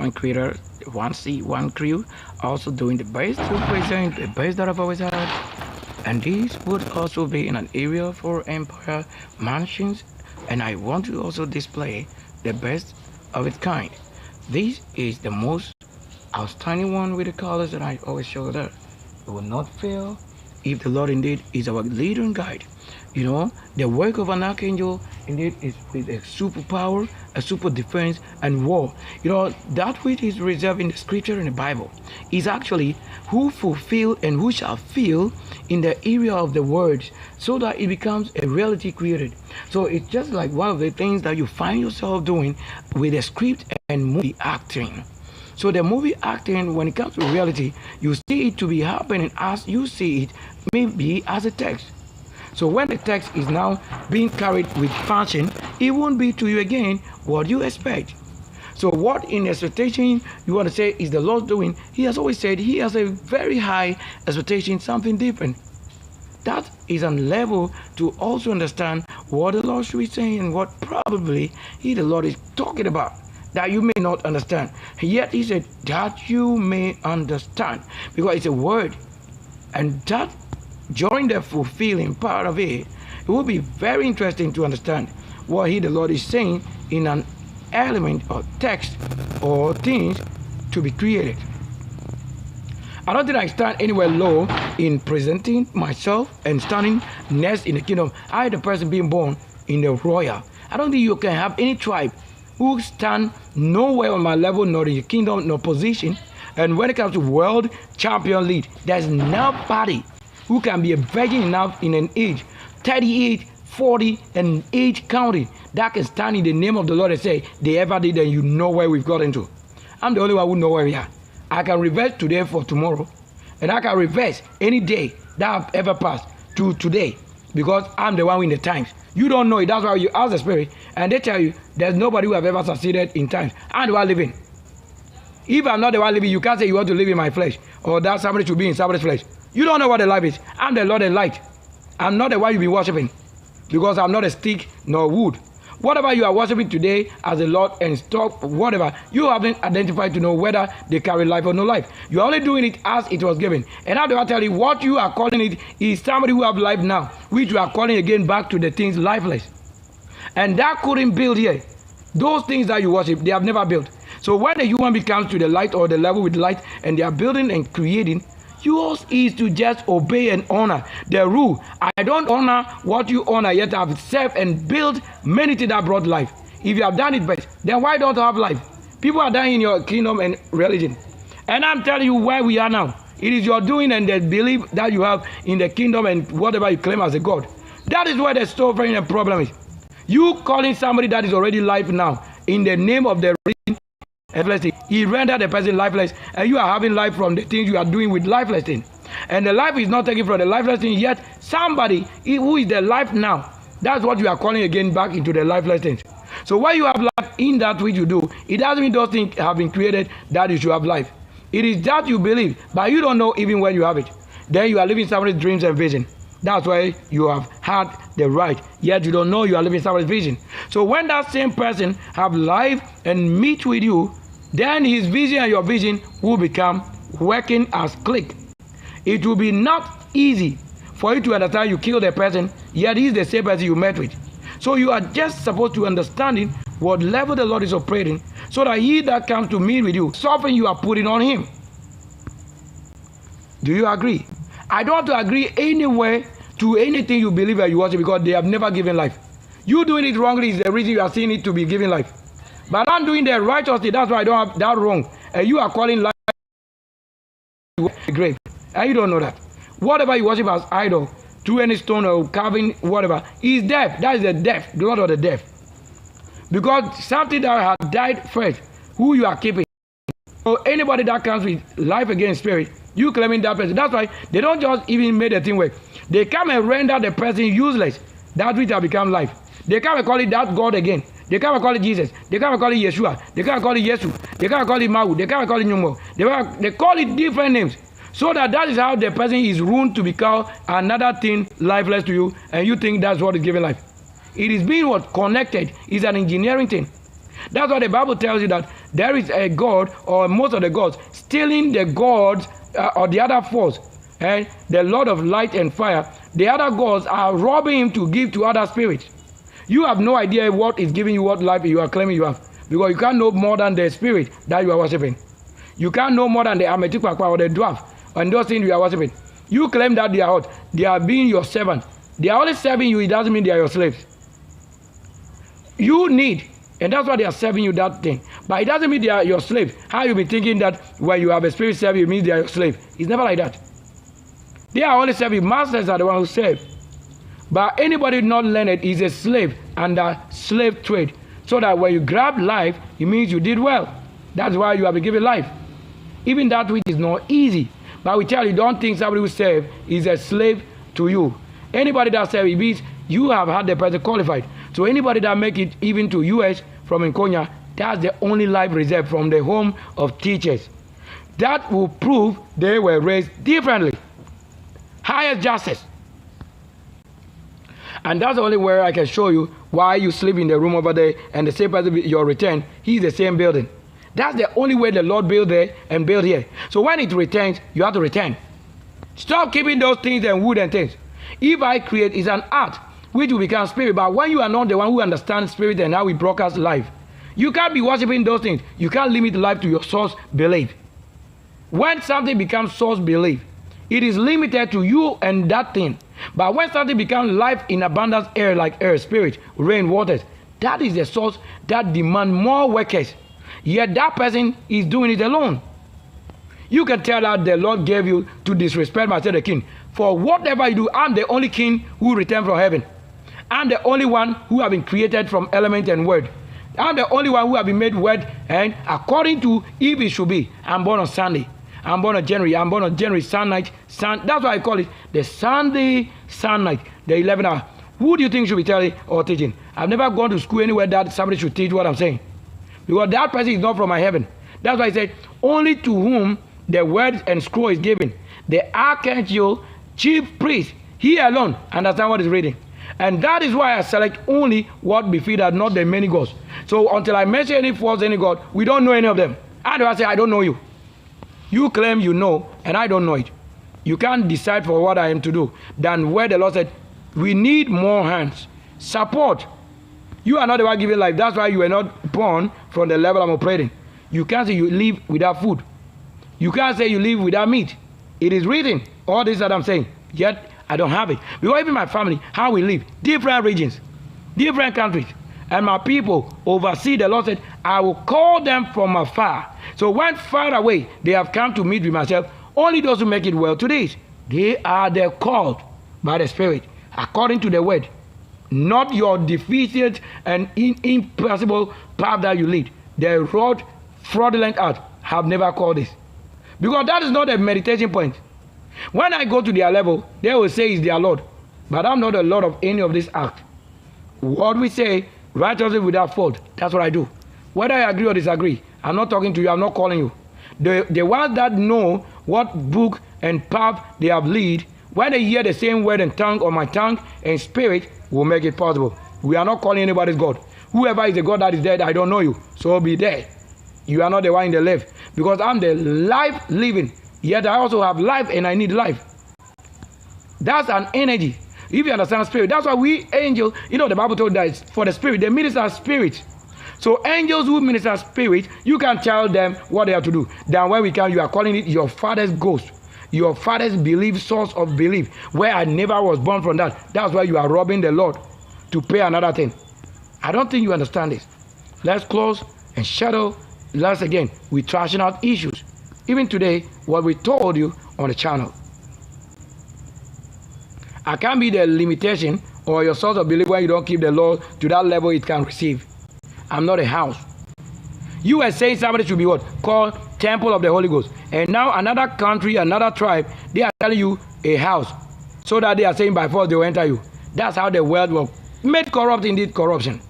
one creator, one seed, one crew, also doing the best to present the best that I've always had. And this would also be in an area for empire mansions, and I want to also display the best of its kind. This is the most outstanding one with the colors that I always show there. It will not fail if the Lord indeed is our leader and guide. You know, the work of an archangel indeed is with a superpower, a super defense, and war. You know, that which is reserved in the scripture and the Bible is actually who fulfill and who shall feel in the area of the words, so that it becomes a reality created. So it's just like one of the things that you find yourself doing with the script and movie acting. So the movie acting, when it comes to reality, you see it to be happening as you see it, maybe as a text. So when the text is now being carried with fashion, it won't be to you again what you expect. So what in expectation you want to say is the Lord doing? He has always said he has a very high expectation, something different. That is a level to also understand what the Lord should be saying and what probably the Lord is talking about that you may not understand. Yet he said that you may understand, because it's a word, and that during the fulfilling part of it, it will be very interesting to understand what the Lord is saying in an element or text or things to be created. I don't think I stand anywhere low in presenting myself and standing next in the kingdom. I, the person being born in the royal. I don't think you can have any tribe who stand nowhere on my level, nor in the kingdom, nor position. And when it comes to world champion league, there's nobody who can be a virgin enough in an age 38, 40, and age counting that can stand in the name of the Lord and say they ever did, and you know where we've gotten to. I'm the only one who know where we are. I can reverse today for tomorrow, and I can reverse any day that I've ever passed to today, because I'm the one in the times. You don't know it. That's why you ask the Spirit, and they tell you there's nobody who have ever succeeded in times. I'm the one living. If I'm not the one living, you can't say you want to live in my flesh, or that somebody should be in somebody's flesh. You don't know what the life is. I'm the Lord and light. I'm not the one you've been worshiping, because I'm not a stick nor wood. Whatever you are worshiping today as the Lord and stop, whatever, you haven't identified to know whether they carry life or no life. You're only doing it as it was given. And how do I tell you what you are calling it is somebody who have life now, which you are calling again back to the things lifeless. And that couldn't build here. Those things that you worship, they have never built. So when the human becomes to the light or the level with light, and they are building and creating, yours is to just obey and honor the rule. I don't honor what you honor, yet I've served and built many things that brought life. If you have done it best, then why don't you have life? People are dying in your kingdom and religion. And I'm telling you where we are now. It is your doing and the belief that you have in the kingdom and whatever you claim as a God. That is where the suffering and problem is. You calling somebody that is already life now in the name of the religion. He rendered the person lifeless, and you are having life from the things you are doing with lifeless things. And the life is not taken from the lifeless thing, yet somebody who is the life now, that's what you are calling again back into the lifeless things. So when you have life in that which you do, it doesn't mean those things have been created that you should have life. It is that you believe, but you don't know even when you have it. Then you are living somebody's dreams and vision. That's why you have had the right, yet you don't know you are living somebody's vision. So when that same person have life and meet with you, then his vision and your vision will become working as click. It will be not easy for you to understand you killed a person, yet he's the same person you met with. So you are just supposed to understanding what level the Lord is operating, so that he that comes to meet with you, something you are putting on him. Do you agree? I don't want to agree anywhere to anything you believe that you worship, because they have never given life. You doing it wrongly is the reason you are seeing it to be giving life. But I'm doing the righteously, that's why I don't have that wrong. And you are calling life the grave. And you don't know that. Whatever you worship as idol, to any stone or carving, whatever, is death. That is the death, the Lord of the death. Because something that had died first, who you are keeping. So anybody that comes with life against spirit, you claiming that person. That's why they don't just even make the thing work. They come and render the person useless. That which has become life. They come and call it that God again. They can't call it Jesus. They can't call it Yeshua. They can't call it Yesu. They can't call it Mahu. They can't call it Nyumo. They call it different names. So that is how the person is ruined to become another thing lifeless to you, and you think that's what is giving life. It is being what connected is an engineering thing. That's why the Bible tells you that there is a god, or most of the gods, stealing the gods or the other force, and the Lord of light and fire. The other gods are robbing him to give to other spirits. You have no idea what is giving you what life you are claiming you have, because you can't know more than the spirit that you are worshiping. You can't know more than the Ametikpakpa or the dwarf and those things you are worshiping. You claim that they are what? They are being your servant. They are only serving you. It doesn't mean they are your slaves. You need, and that's why they are serving you that thing. But it doesn't mean they are your slave. How you be thinking that when you have a spirit serving you, it means they are your slave? It's never like that. They are only serving. Masters are the ones who serve. But anybody not learned is a slave under slave trade. So that when you grab life, it means you did well. That's why you have been given life. Even that which is not easy. But we tell you, don't think somebody who serve is a slave to you. Anybody that serve, it means you have had the person qualified. So anybody that make it even to US from Nkonya, that's the only life reserved from the home of teachers. That will prove they were raised differently. Highest justice. And that's the only way I can show you why you sleep in the room over there and the same person your return, he's the same building. That's the only way the Lord built there and built here. So when it returns, you have to return. Stop keeping those things and wood and things. If I create, it's an art which will become spirit. But when you are not the one who understands spirit and how we broadcast life, you can't be worshiping those things. You can't limit life to your source belief. When something becomes source belief, it is limited to you and that thing. But when something becomes life in abundance, air like air, spirit, rain, waters, that is the source that demands more workers. Yet that person is doing it alone. You can tell that the Lord gave you to disrespect myself the king. For whatever you do, I'm the only king who returned from heaven. I'm the only one who have been created from element and word. I'm the only one who have been made word, and according to if it should be, I'm born on Sunday. I'm born on January. I'm born on January, sun night, sun. That's why I call it the Sunday sun night, the 11 hour. Who do you think should be telling or teaching? I've never gone to school anywhere that somebody should teach what I'm saying. Because that person is not from my heaven. That's why I said, only to whom the word and scroll is given. The archangel, chief priest, he alone understand what is reading. And that is why I select only what befitted, not the many gods. So until I mention any false any god, we don't know any of them. And I say, I don't know you. You claim you know, and I don't know it. You can't decide for what I am to do. Than where the Lord said, we need more hands. Support. You are not the one giving life. That's why you were not born from the level I'm operating. You can't say you live without food. You can't say you live without meat. It is written. All this that I'm saying. Yet I don't have it. Because even my family, how we live, different regions, different countries. And my people oversee. The Lord said, I will call them from afar. So when far away they have come to meet with myself, only those who make it well to this, they are the called by the Spirit, according to the word. Not your deficient and impossible path that you lead. The road, fraudulent art, have never called this. Because that is not a meditation point. When I go to their level, they will say it's their Lord. But I'm not the Lord of any of this act. What we say, righteously without fault, that's what I do. Whether I agree or disagree, I'm not talking to you, I'm not calling you. The ones that know what book and path they have lead, when they hear the same word and tongue on my tongue and spirit, will make it possible. We are not calling anybody's God. Whoever is the God that is dead, I don't know you. So be there. You are not the one in the left. Because I'm the life living. Yet I also have life and I need life. That's an energy. If you understand spirit, that's why we angels, the Bible told that for the spirit, they minister spirit. So angels who minister spirit, you can tell them what they have to do. Then when we come, you are calling it your father's ghost. Your father's belief, source of belief, where I never was born from that. That's why you are robbing the Lord to pay another thing. I don't think you understand this. Let's close and shadow. Once again, we're trashing out issues. Even today, what we told you on the channel. I can't be the limitation or your source of belief when you don't keep the law to that level it can receive. I'm not a house. You were saying somebody should be what? Called Temple of the Holy Ghost. And now another country, another tribe, they are telling you a house. So that they are saying by force they will enter you. That's how the world will make corrupt indeed corruption.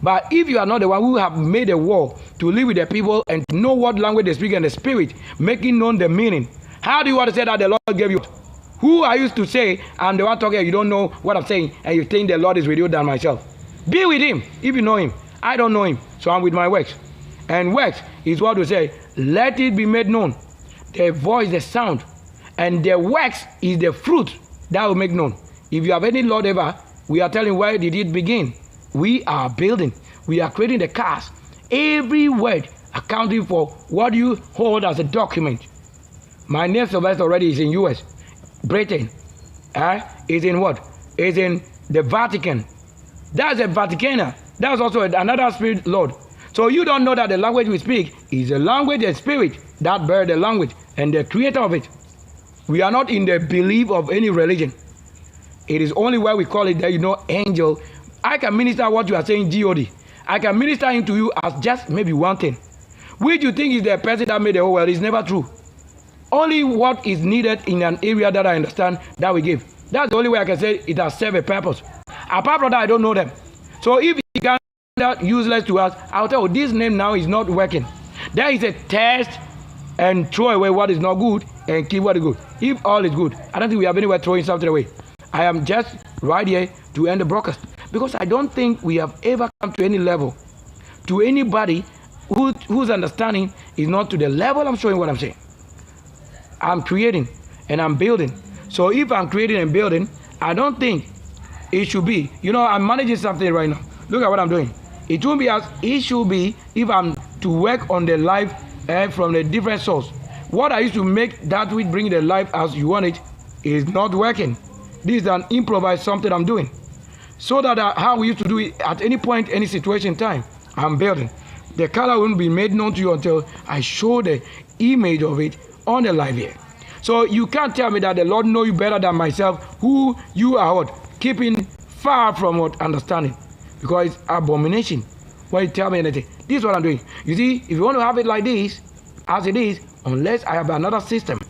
But if you are not the one who have made a war to live with the people and know what language they speak and the spirit, making known the meaning, how do you want to say that the Lord gave you? Who I used to say, I'm the one talking, you don't know what I'm saying, and you think the Lord is with you than myself. Be with him if you know him. I don't know him, so I'm with my works. And works is what we say, let it be made known. The voice, the sound, and the works is the fruit that will make known. If you have any Lord ever, we are telling where did it begin. We are building. We are creating the cars. Every word accounting for what you hold as a document. My name Sylvester already is in US, Britain. Is in what? Is in the Vatican. That's a Vaticaner. That's also another spirit Lord. So you don't know that the language we speak is a language, a spirit that bears the language and the creator of it. We are not in the belief of any religion. It is only where we call it that, angel. I can minister what you are saying, God. I can minister into you as just maybe one thing. Which you think is the person that made the whole world is never true. Only what is needed in an area that I understand that we give. That's the only way I can say it has served a purpose. Apart from that, I don't know them. So if you can that useless to us, I'll tell you this name now is not working. There is a test and throw away what is not good and keep what is good. If all is good, I don't think we have anywhere throwing something away. I am just right here to end the broadcast because I don't think we have ever come to any level, to anybody whose understanding is not to the level I'm showing what I'm saying. I'm creating and I'm building. So if I'm creating and building, I don't think it should be, I'm managing something right now. Look at what I'm doing. It won't be as it should be if I'm to work on the life from a different source. What I used to make that which bring the life as you want it is not working. This is an improvised something I'm doing. So that how we used to do it at any point, any situation, time, I'm building. The color won't be made known to you until I show the image of it on the live here. So you can't tell me that the Lord knows you better than myself, who you are what? Keeping far from what understanding. Because it's abomination when you tell me anything. This is what I'm doing. You see, if you want to have it like this, as it is, unless I have another system.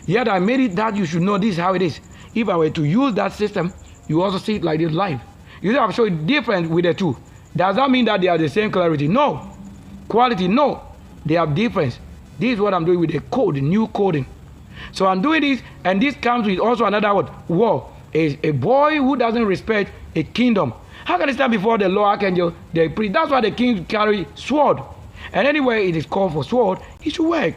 Yet I made it that you should know this is how it is. If I were to use that system, you also see it like this live. You see, I'm showing difference with the two. Does that mean that they are the same clarity? No. Quality? No. They have difference. This is what I'm doing with the code, the new coding. So I'm doing this, and this comes with also another word, war. A boy who doesn't respect a kingdom. How can he stand before the Lord, archangel, the priest? That's why the king carry sword. And anywhere it is called for sword, it should work.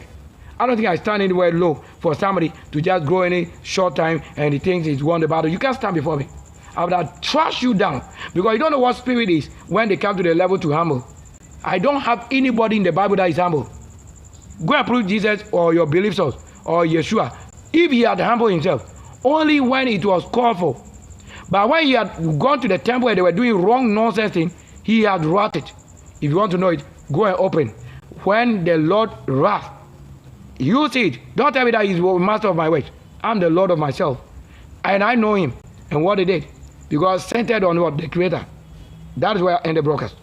I don't think I stand anywhere low for somebody to just grow any short time and he thinks he's won the battle. You can't stand before me. I would trash you down because you don't know what spirit is when they come to the level to humble. I don't have anybody in the Bible that is humble. Go and prove Jesus or your belief source or Yeshua. If he had humbled himself, only when it was called for. But when he had gone to the temple and they were doing wrong nonsense thing, he had rotted. If you want to know it, go and open. When the Lord wrath, you see it. Don't tell me that he's the master of my ways. I'm the Lord of myself. And I know him and what he did. Because centered on what? The Creator. That is where I end the broadcast.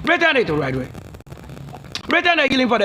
Return it the right way. Return the healing for the